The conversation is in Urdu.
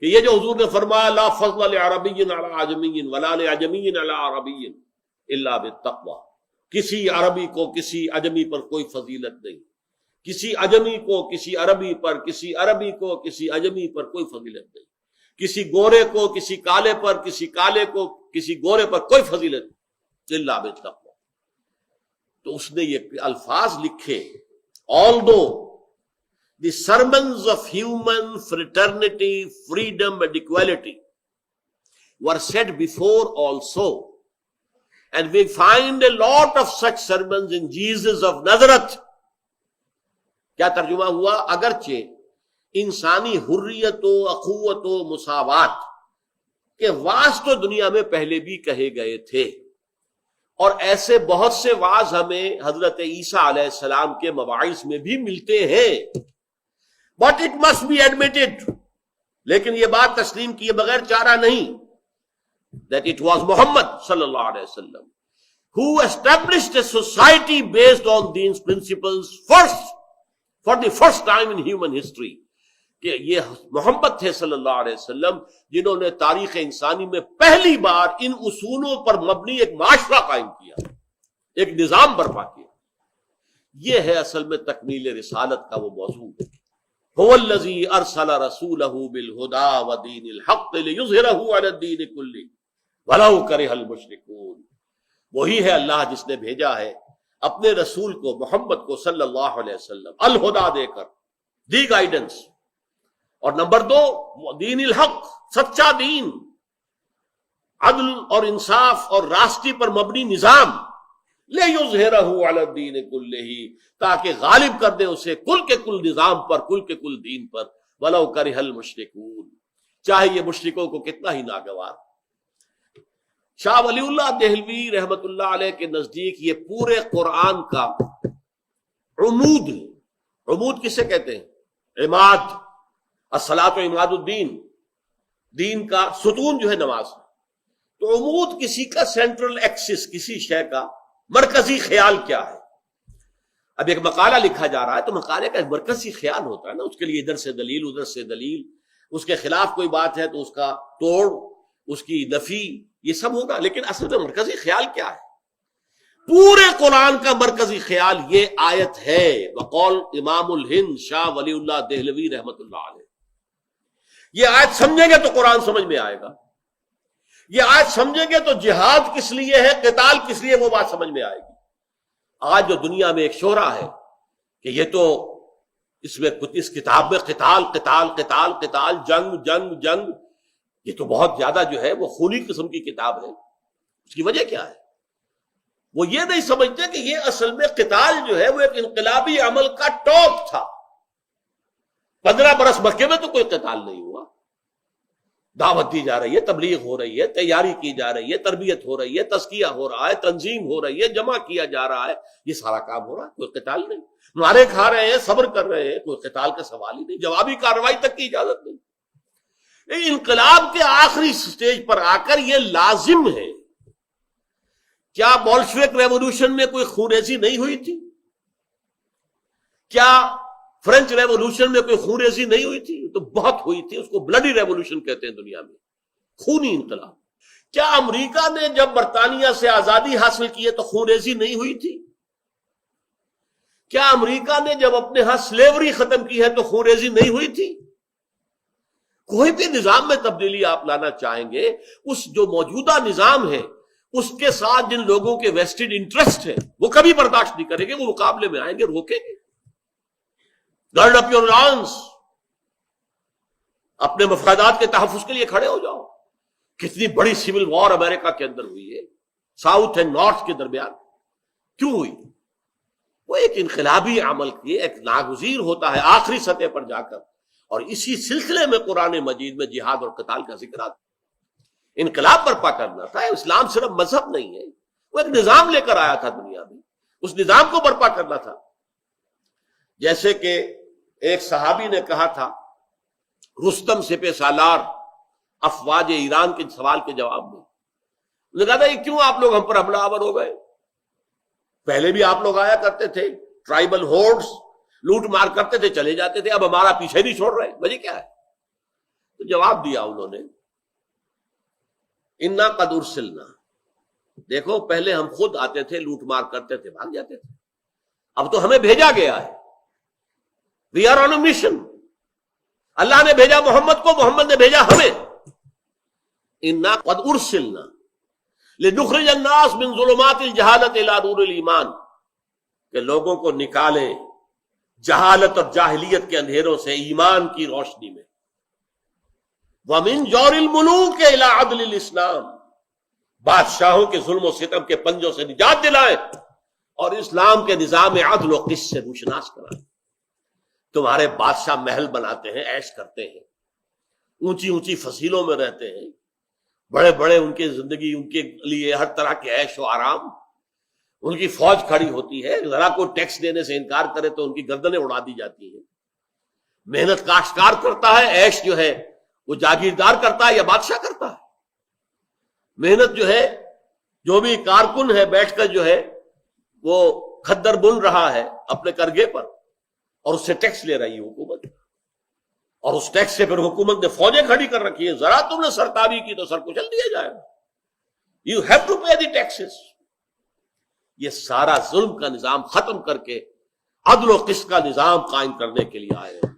کہ یہ جو حضور نے فرمایا لا فضل لعربی علی عجمی ولا لعجمی علی عربی الا بالتقوی، کسی عربی کو کسی عجمی پر کوئی فضیلت نہیں، کسی عجمی کو کسی عربی پر، کسی عربی کو کسی عجمی پر کوئی فضیلت نہیں، کسی گورے کو کسی کالے پر، کسی کالے کو کسی گورے پر کوئی فضیلت نہیں الا بالتقوی۔ تو اس نے یہ الفاظ لکھے، although the sermons of human fraternity, freedom and equality were said before also, and we find a lot of such sermons in Jesus of Nazareth. کیا ترجمہ ہوا؟ اگرچہ انسانی حریت و اخوت و مساوات کے واعظ تو دنیا میں پہلے بھی کہے گئے تھے، اور ایسے بہت سے واعظ ہمیں حضرت عیسیٰ علیہ السلام کے مواعظ میں بھی ملتے ہیں، but it must be admitted، لیکن یہ بات تسلیم کیے بغیر چارہ نہیں، that it was Muhammad صلی اللہ علیہ وسلم who established a society based on these principles first, for the first time in human history، کہ یہ محمد تھے صلی اللہ علیہ وسلم جنہوں نے تاریخ انسانی میں پہلی بار ان اصولوں پر مبنی ایک معاشرہ قائم کیا، ایک نظام برپا کیا۔ یہ ہے اصل میں تکمیل رسالت کا وہ موضوع۔ هو الذی ارسل رسولہ بالہدی ودین الحق لیظہرہ علی الدین کلہ ولو کرہ المشرکون۔ وہی ہے اللہ جس نے بھیجا ہے اپنے رسول کو، محمد کو صلی اللہ علیہ وسلم، الہدا دے کر، دی گائیڈنس، اور نمبر 2 دین الحق، سچا دین، عدل اور انصاف اور راستی پر مبنی نظام، لیظہرہ علی الدین کلہ، تاکہ غالب کر دے اسے کل کے کل نظام پر، کل کے کل دین پر، ولو کرہ المشرکون، چاہے یہ مشرکوں کو کتنا ہی ناگوار۔ شاہ ولی اللہ دہلوی رحمت اللہ علیہ کے نزدیک یہ پورے قرآن کا عمود ہے۔ عمود کسے کہتے ہیں؟ عماد، الصلاۃ و عماد الدین، دین کا ستون جو ہے نماز۔ تو عمود کسی کا سینٹرل ایکسس، کسی شے کا مرکزی خیال کیا ہے؟ اب ایک مقالہ لکھا جا رہا ہے تو مقالے کا ایک مرکزی خیال ہوتا ہے نا، اس کے لیے ادھر سے دلیل ادھر سے دلیل، اس کے خلاف کوئی بات ہے تو اس کا توڑ، اس کی نفی، یہ سب ہوگا، لیکن اصل میں مرکزی خیال کیا ہے؟ پورے قرآن کا مرکزی خیال یہ آیت ہے، وقول امام الہند شاہ ولی اللہ دہلوی رحمت اللہ علیہ۔ یہ آیت سمجھیں گے تو قرآن سمجھ میں آئے گا، یہ آیت سمجھیں گے تو جہاد کس لیے ہے، قتال کس لیے، وہ بات سمجھ میں آئے گی۔ آج جو دنیا میں ایک شورا ہے کہ یہ تو اس میں اس کتاب میں قتال قتال قتال قتال، جنگ جنگ جنگ، یہ تو بہت زیادہ جو ہے وہ خونی قسم کی کتاب ہے۔ اس کی وجہ کیا ہے؟ وہ یہ نہیں سمجھتے کہ یہ اصل میں قتال جو ہے وہ ایک انقلابی عمل کا ٹاپ تھا۔ 15 برس مکے میں تو کوئی قتال نہیں ہوا، دعوت دی جا رہی ہے، تبلیغ ہو رہی ہے، تیاری کی جا رہی ہے، تربیت ہو رہی ہے، تزکیہ ہو رہا ہے، تنظیم ہو رہی ہے، جمع کیا جا رہا ہے، یہ سارا کام ہو رہا ہے، کوئی قتال نہیں۔ مارے کھا رہے ہیں، صبر کر رہے ہیں، کوئی قتال کا سوال ہی نہیں، جوابی کارروائی تک کی اجازت نہیں۔ انقلاب کے آخری سٹیج پر آ کر یہ لازم ہے۔ کیا بولشوک ریولوشن میں کوئی خونریزی نہیں ہوئی تھی؟ کیا فرینچ ریولوشن میں کوئی خونریزی نہیں ہوئی تھی؟ تو بہت ہوئی تھی، اس کو بلڈی ریولوشن کہتے ہیں دنیا میں، خونی انقلاب۔ کیا امریکہ نے جب برطانیہ سے آزادی حاصل کی ہے تو خونریزی نہیں ہوئی تھی؟ کیا امریکہ نے جب اپنے ہاں سلیوری ختم کی ہے تو خونریزی نہیں ہوئی تھی؟ کوئی بھی نظام میں تبدیلی آپ لانا چاہیں گے، اس جو موجودہ نظام ہے اس کے ساتھ جن لوگوں کے ویسٹڈ انٹرسٹ ہے وہ کبھی برداشت نہیں کریں گے، وہ مقابلے میں آئیں گے، روکیں گے۔ گارڈ اپ یور لانس، اپنے مفادات کے تحفظ کے لیے کھڑے ہو جاؤ۔ کتنی بڑی سول وار امریکہ کے اندر ہوئی ہے، ساؤتھ اینڈ نارتھ کے درمیان، کیوں ہوئی؟ وہ ایک انقلابی عمل کی ایک ناگزیر ہوتا ہے آخری سطح پر جا کر، اور اسی سلسلے میں قرآن مجید میں جہاد اور قتال کا ذکر آتا ہے۔ انقلاب برپا کرنا تھا، اسلام صرف مذہب نہیں ہے، وہ ایک نظام لے کر آیا تھا دنیا میں، اس نظام کو برپا کرنا تھا۔ جیسے کہ ایک صحابی نے کہا تھا رستم سپہ سالار افواج ایران کے سوال کے جواب میں، انہوں نے کہا تھا یہ کیوں آپ لوگ ہم پر حملہ آور ہو گئے؟ پہلے بھی آپ لوگ آیا کرتے تھے، ٹرائبل ہورڈز لوٹ مار کرتے تھے، چلے جاتے تھے، اب ہمارا پیچھے نہیں چھوڑ رہے، وجہ کیا ہے؟ تو جواب دیا انہوں نے انا قد ارسلنا، دیکھو پہلے ہم خود آتے تھے، لوٹ مار کرتے تھے، بھاگ جاتے تھے، اب تو ہمیں بھیجا گیا ہے، we are on a mission, اللہ نے بھیجا محمد کو، محمد نے بھیجا ہمیں، انا قد ارسلنا لنخرج الناس من ظلمات الجہالت الی نور الایمان، کہ لوگوں کو نکالے جہالت اور جاہلیت کے اندھیروں سے ایمان کی روشنی میں، ومن جور الملوک الی عدل الاسلام، بادشاہوں کے ظلم و ستم کے پنجوں سے نجات دلائے اور اسلام کے نظام عدل و قسط سے روشناس کرائے۔ تمہارے بادشاہ محل بناتے ہیں، عیش کرتے ہیں، اونچی اونچی فصیلوں میں رہتے ہیں، بڑے بڑے ان کی زندگی، ان کے لیے ہر طرح کے عیش و آرام، ان کی فوج کھڑی ہوتی ہے، ذرا کوئی ٹیکس دینے سے انکار کرے تو ان کی گردنیں اڑا دی جاتی ہیں، محنت کاشتکار کرتا ہے، عیش جو ہے وہ جاگیردار کرتا ہے یا بادشاہ کرتا ہے، محنت جو ہے جو بھی کارکن ہے بیٹھ کر جو ہے وہ کھدر بن رہا ہے اپنے کرگے پر، اور اس سے ٹیکس لے رہی ہے حکومت، اور اس ٹیکس سے پھر حکومت نے فوجیں کھڑی کر رکھی ہیں، ذرا تم نے سرکاری کی تو سر کچل دیا جائے گا، you have to pay the taxes. یہ سارا ظلم کا نظام ختم کر کے عدل و قسط کا نظام قائم کرنے کے لیے آئے ہیں۔